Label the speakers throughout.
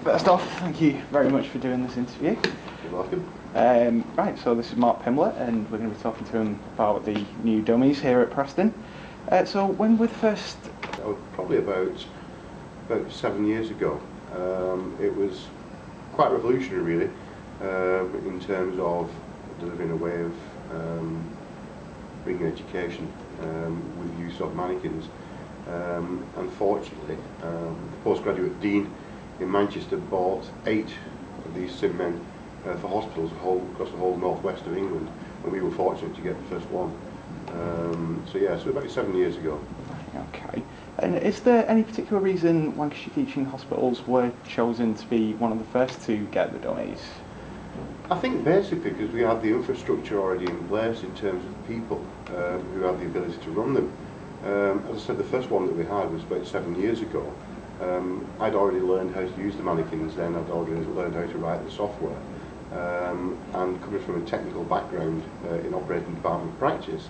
Speaker 1: First off, thank you very much for doing this interview.
Speaker 2: You're welcome.
Speaker 1: Right, so this is Mark Pimblett, and we're going to be talking to him about the new dummies here at Preston. So when were the first?
Speaker 2: Probably about 7 years ago. It was quite revolutionary, really, in terms of delivering a way of bringing education with use of mannequins. Unfortunately, the postgraduate dean in Manchester bought 8 of these sim men for hospitals across the whole northwest of England, and we were fortunate to get the first one. So about 7 years ago.
Speaker 1: Okay. And is there any particular reason Lancashire Teaching Hospitals were chosen to be one of the first to get the dummies?
Speaker 2: I think basically because we had the infrastructure already in place in terms of people who had the ability to run them. As I said, the first one that we had was about 7 years ago. I'd already learned how to use the mannequins then, I'd already learned how to write the software. And coming from a technical background in operating department practice,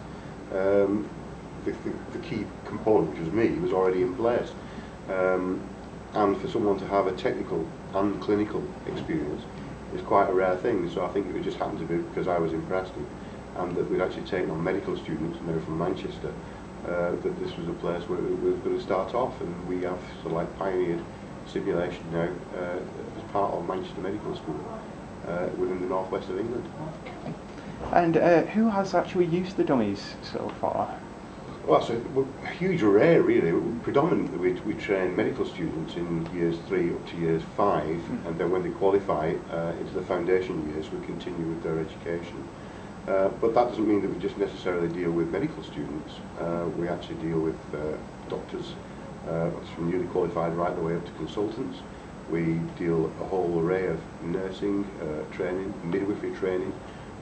Speaker 2: the key component, which was me, was already in place. And for someone to have a technical and clinical experience is quite a rare thing, so I think it just happened to be because I was in Preston and that we'd actually taken on medical students now from Manchester, that this was a place where we were going to start off, and we have sort of like pioneered simulation now as part of Manchester Medical School within the northwest of England.
Speaker 1: Okay. And who has actually used the dummies so far?
Speaker 2: Well, it's a huge array, really. Predominantly, we train medical students in years 3 up to years 5, and then when they qualify into the foundation years, we continue with their education. But that doesn't mean that we just necessarily deal with medical students. We actually deal with doctors from newly qualified right the way up to consultants. We deal a whole array of nursing training, midwifery training.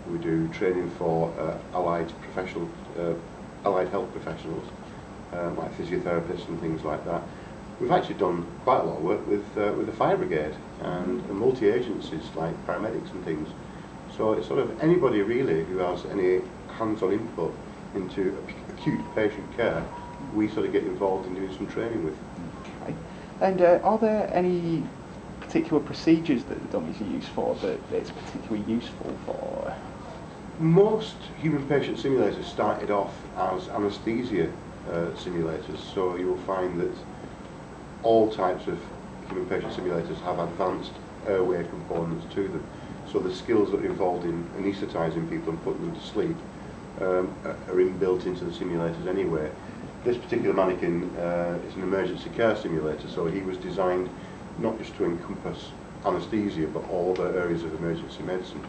Speaker 2: We do training for allied health professionals, like physiotherapists and things like that. We've actually done quite a lot of work with the fire brigade and multi-agencies like paramedics and things. So it's sort of anybody really who has any hands-on input into acute patient care, we sort of get involved in doing some training with.
Speaker 1: Okay. And are there any particular procedures that the dummies are used for that it's particularly useful for?
Speaker 2: Most human patient simulators started off as anaesthesia simulators, so you'll find that all types of human patient simulators have advanced airway components to them. So the skills that are involved in anaesthetising people and putting them to sleep are inbuilt into the simulators anyway. This particular mannequin is an emergency care simulator, so he was designed not just to encompass anaesthesia but all the areas of emergency medicine.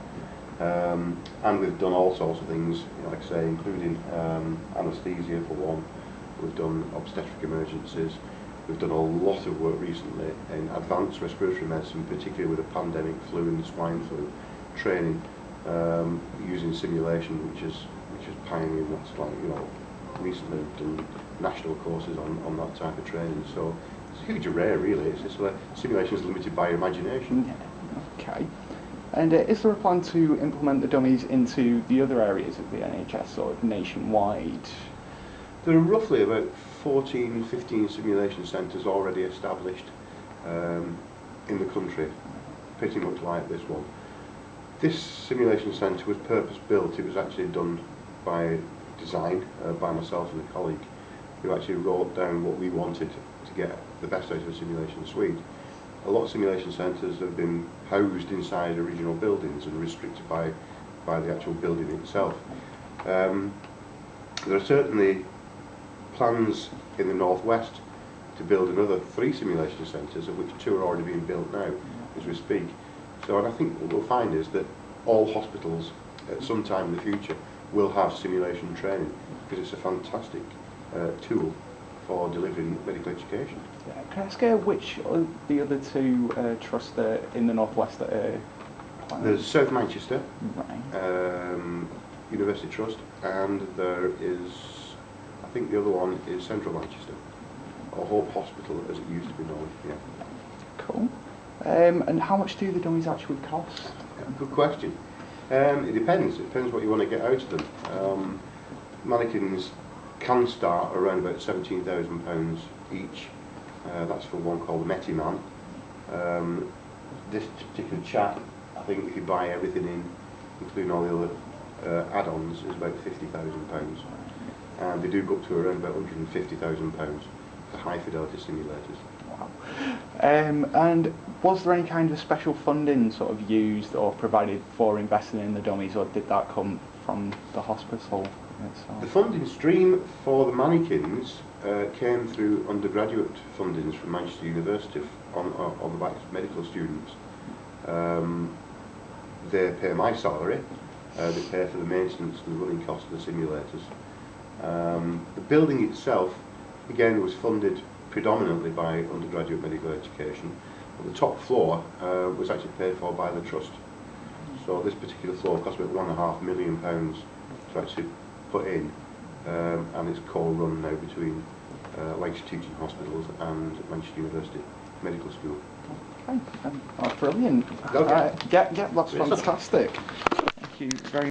Speaker 2: And we've done all sorts of things, like I say, including anaesthesia for one. We've done obstetric emergencies. We've done a lot of work recently in advanced respiratory medicine, particularly with the pandemic flu and the swine flu training, using simulation, which is pioneering. That's like, recently we've done national courses on that type of training. So it's a huge array, really. It's just simulation is limited by imagination.
Speaker 1: Yeah. Okay. And is there a plan to implement the dummies into the other areas of the NHS, sort of nationwide?
Speaker 2: There are roughly about 14, 15 simulation centres already established in the country, pretty much like this one. This simulation centre was purpose-built. It was actually done by design by myself and a colleague who actually wrote down what we wanted to get the best out of a simulation suite. A lot of simulation centres have been housed inside original buildings and restricted by the actual building itself. There are certainly plans in the northwest to build another 3 simulation centres, of which 2 are already being built now as we speak. So, and I think what we'll find is that all hospitals at some time in the future will have simulation training, because it's a fantastic tool for delivering medical education.
Speaker 1: Yeah. Can I ask which of the other 2 trusts in the northwest that are planning?
Speaker 2: There's South Manchester,
Speaker 1: right.
Speaker 2: University Trust, and there is, I think the other one is Central Manchester, or Hope Hospital as it used to be known. Yeah.
Speaker 1: Cool. And how much do the dummies actually cost?
Speaker 2: Good question. It depends. It depends what you want to get out of them. Mannequins can start around about £17,000 each. That's for one called the Metiman. this particular chap, I think if you buy everything in, including all the other add-ons, is about £50,000. And they do go up to around about £150,000 for high fidelity simulators.
Speaker 1: Wow. And was there any kind of special funding sort of used or provided for investing in the dummies, or did that come from the hospital itself?
Speaker 2: The funding stream for the mannequins came through undergraduate fundings from Manchester University on the back of medical students. They pay my salary, they pay for the maintenance and the running costs of the simulators. The building itself, again, was funded predominantly by undergraduate medical education. But the top floor was actually paid for by the trust. So this particular floor cost about £1.5 million to actually put in, and it's co-run now between Lancashire Teaching Hospitals and Manchester University Medical School.
Speaker 1: Okay, that's brilliant.
Speaker 2: Okay.
Speaker 1: Yeah, that's fantastic. Thank you very much.